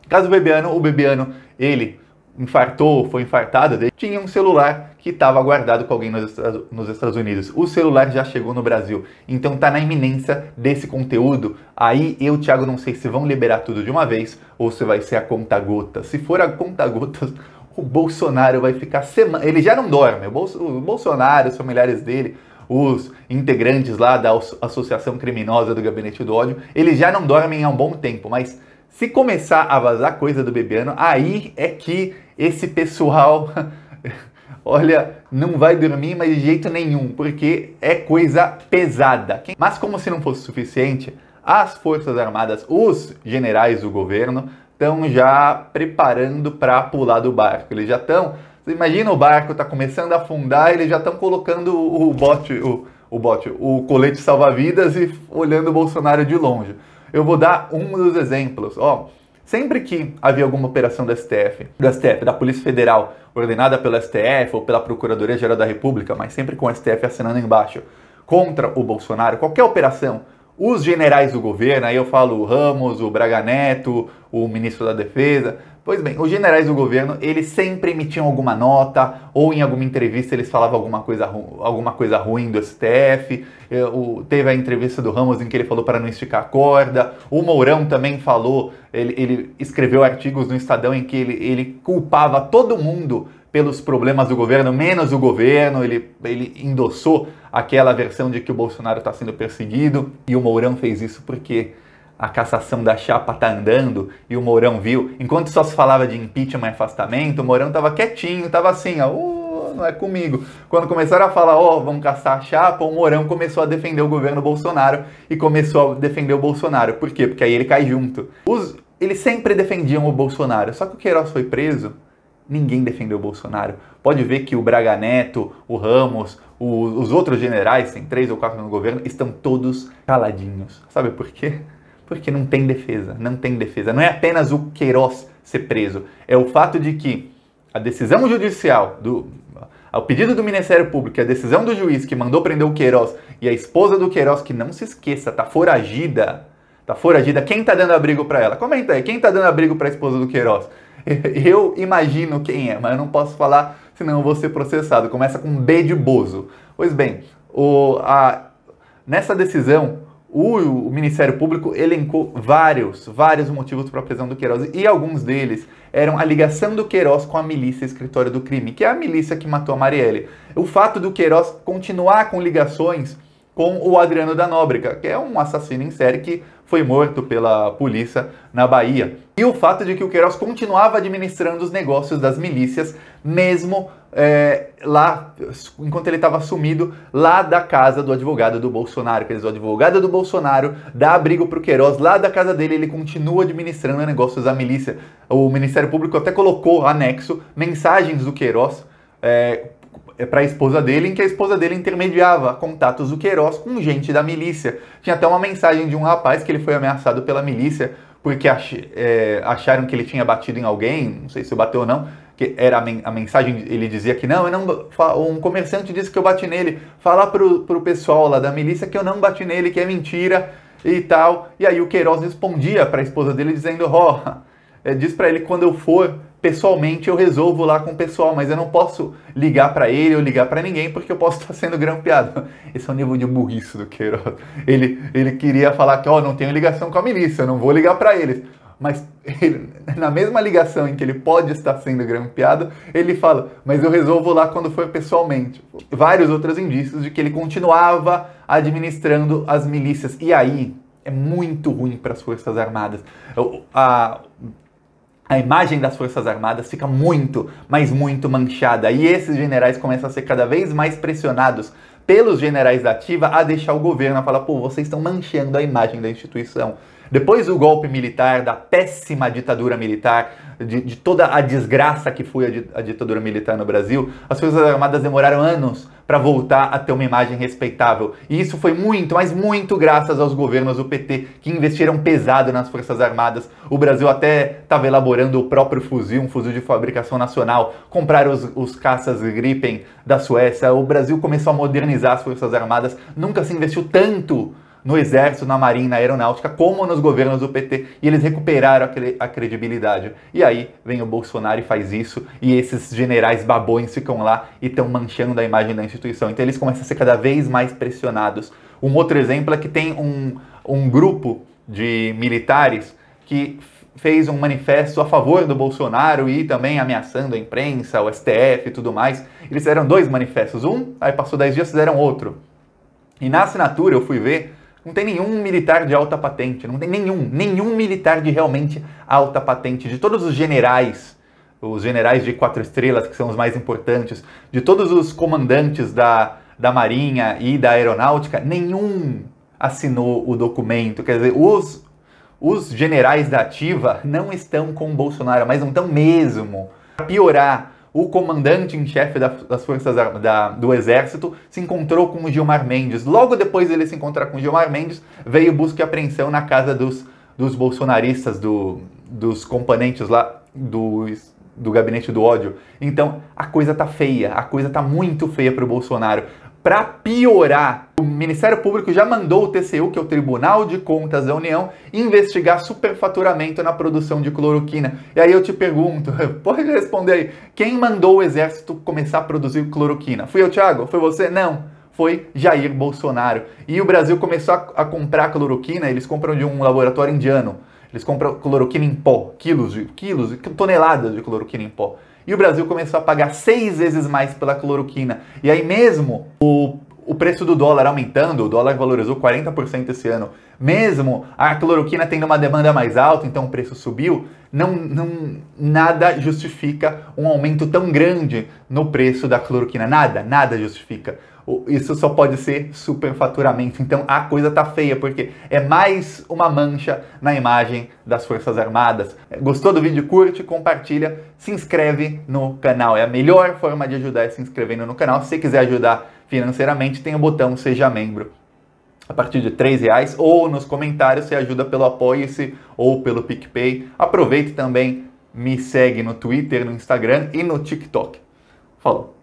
Caso o Bebiano, ele infartou, foi infartado, tinha um celular que estava guardado com alguém nos Estados Unidos. O celular já chegou no Brasil, então está na iminência desse conteúdo. Aí eu, Thiago, não sei se vão liberar tudo de uma vez ou se vai ser a conta-gota. Se for a conta-gotas, o Bolsonaro vai ficar semana. Ele já não dorme. O Bolsonaro, os familiares dele, os integrantes lá da Associação Criminosa do Gabinete do Ódio, eles já não dormem há um bom tempo, mas se começar a vazar coisa do Bebiano, aí é que esse pessoal, olha, não vai dormir, mas de jeito nenhum, porque é coisa pesada. Mas como se não fosse suficiente, as Forças Armadas, os generais do governo, estão já preparando para pular do barco. Eles já estão, você imagina o barco está começando a afundar, eles já estão colocando o colete salva-vidas e olhando o Bolsonaro de longe. Eu vou dar um dos exemplos. Ó, sempre que havia alguma operação do STF, da Polícia Federal, ordenada pelo STF ou pela Procuradoria-Geral da República, mas sempre com o STF assinando embaixo, contra o Bolsonaro, qualquer operação, os generais do governo, aí eu falo o Ramos, o Braga Neto, o ministro da Defesa, pois bem, os generais do governo, eles sempre emitiam alguma nota, ou em alguma entrevista eles falavam alguma coisa ruim do STF. Teve a entrevista do Ramos em que ele falou para não esticar a corda. O Mourão também falou, ele escreveu artigos no Estadão em que ele culpava todo mundo pelos problemas do governo, menos o governo. Ele endossou aquela versão de que o Bolsonaro está sendo perseguido, e o Mourão fez isso porque a cassação da chapa tá andando e o Mourão viu. Enquanto só se falava de impeachment e afastamento, o Mourão tava quietinho, tava assim, ó, não é comigo. Quando começaram a falar, ó, vamos caçar a chapa, o Mourão começou a defender o governo Bolsonaro e começou a defender o Bolsonaro. Por quê? Porque aí ele cai junto. Eles sempre defendiam o Bolsonaro, só que o Queiroz foi preso, ninguém defendeu o Bolsonaro. Pode ver que o Braga Neto, o Ramos, os outros generais, tem 3 ou 4 no governo, estão todos caladinhos. Sabe por quê? Porque não tem defesa, não tem defesa. Não é apenas o Queiroz ser preso, é o fato de que a decisão judicial, ao pedido do Ministério Público, a decisão do juiz que mandou prender o Queiroz e a esposa do Queiroz, que não se esqueça, tá foragida, quem tá dando abrigo para ela? Comenta aí, quem tá dando abrigo para a esposa do Queiroz? Eu imagino quem é, mas eu não posso falar, senão eu vou ser processado. Começa com B de Bozo. Pois bem, nessa decisão, o Ministério Público elencou vários motivos para a prisão do Queiroz, e alguns deles eram a ligação do Queiroz com a milícia Escritório do Crime, que é a milícia que matou a Marielle. O fato do Queiroz continuar com ligações com o Adriano da Nóbrega, que é um assassino em série que foi morto pela polícia na Bahia. E o fato de que o Queiroz continuava administrando os negócios das milícias, mesmo lá, enquanto ele estava sumido, lá da casa do advogado do Bolsonaro. Quer dizer, o advogado do Bolsonaro dá abrigo para o Queiroz, lá da casa dele ele continua administrando negócios da milícia. O Ministério Público até colocou anexo mensagens do Queiroz para a esposa dele, em que a esposa dele intermediava contatos do Queiroz com gente da milícia. Tinha até uma mensagem de um rapaz que ele foi ameaçado pela milícia porque acharam que ele tinha batido em alguém, não sei se bateu ou não, que era a mensagem, ele dizia que não, um comerciante disse que eu bati nele, fala pro pessoal lá da milícia que eu não bati nele, que é mentira e tal. E aí o Queiroz respondia para a esposa dele dizendo, diz para ele que quando eu for pessoalmente eu resolvo lá com o pessoal, mas eu não posso ligar para ele ou ligar para ninguém porque eu posso estar sendo grampeado. Esse é o nível de burrice do Queiroz. Ele queria falar que não tenho ligação com a milícia, eu não vou ligar para eles. Mas na mesma ligação em que ele pode estar sendo grampeado, ele fala, mas eu resolvo lá quando for pessoalmente. Vários outros indícios de que ele continuava administrando as milícias. E aí é muito ruim para as Forças Armadas. A imagem das Forças Armadas fica muito, mas muito manchada. E esses generais começam a ser cada vez mais pressionados pelos generais da ativa a deixar o governo, a falar, vocês estão manchando a imagem da instituição. Depois do golpe militar, da péssima ditadura militar, de toda a desgraça que foi a ditadura militar no Brasil, as Forças Armadas demoraram anos para voltar a ter uma imagem respeitável. E isso foi muito, mas muito graças aos governos do PT, que investiram pesado nas Forças Armadas. O Brasil até estava elaborando o próprio fuzil, um fuzil de fabricação nacional. Compraram os caças Gripen da Suécia. O Brasil começou a modernizar as Forças Armadas. Nunca se investiu tanto no Exército, na Marinha, na Aeronáutica, como nos governos do PT, e eles recuperaram a credibilidade. E aí vem o Bolsonaro e faz isso, e esses generais babões ficam lá e estão manchando a imagem da instituição. Então eles começam a ser cada vez mais pressionados. Um outro exemplo é que tem um grupo de militares que fez um manifesto a favor do Bolsonaro e também ameaçando a imprensa, o STF e tudo mais. Eles fizeram 2 manifestos, aí passou 10 dias, fizeram outro. E na assinatura eu fui ver, não tem nenhum militar de alta patente, não tem nenhum militar de realmente alta patente. De todos os generais de 4 estrelas, que são os mais importantes, de todos os comandantes da Marinha e da Aeronáutica, nenhum assinou o documento. Quer dizer, os generais da ativa não estão com o Bolsonaro, mas não estão mesmo. Para piorar, o comandante em chefe das forças do Exército se encontrou com o Gilmar Mendes. Logo depois dele se encontrar com o Gilmar Mendes, veio busca e apreensão na casa dos bolsonaristas, dos componentes lá do gabinete do ódio. Então, a coisa tá feia, a coisa tá muito feia para o Bolsonaro. Para piorar, o Ministério Público já mandou o TCU, que é o Tribunal de Contas da União, investigar superfaturamento na produção de cloroquina. E aí eu te pergunto, pode responder aí, quem mandou o Exército começar a produzir cloroquina? Fui eu, Thiago? Foi você? Não. Foi Jair Bolsonaro. E o Brasil começou a comprar cloroquina, eles compram de um laboratório indiano. Eles compram cloroquina em pó, toneladas de cloroquina em pó. E o Brasil começou a pagar 6 vezes mais pela cloroquina. E aí mesmo o preço do dólar aumentando, o dólar valorizou 40% esse ano, mesmo a cloroquina tendo uma demanda mais alta, então o preço subiu, nada justifica um aumento tão grande no preço da cloroquina. Nada justifica. Isso só pode ser superfaturamento. Então a coisa tá feia, porque é mais uma mancha na imagem das Forças Armadas. Gostou do vídeo? Curte, compartilha, se inscreve no canal. É a melhor forma de ajudar é se inscrevendo no canal. Se você quiser ajudar financeiramente, tem o botão Seja Membro. A partir de R$3, ou nos comentários você ajuda pelo Apoie-se ou pelo PicPay. Aproveita também, me segue no Twitter, no Instagram e no TikTok. Falou!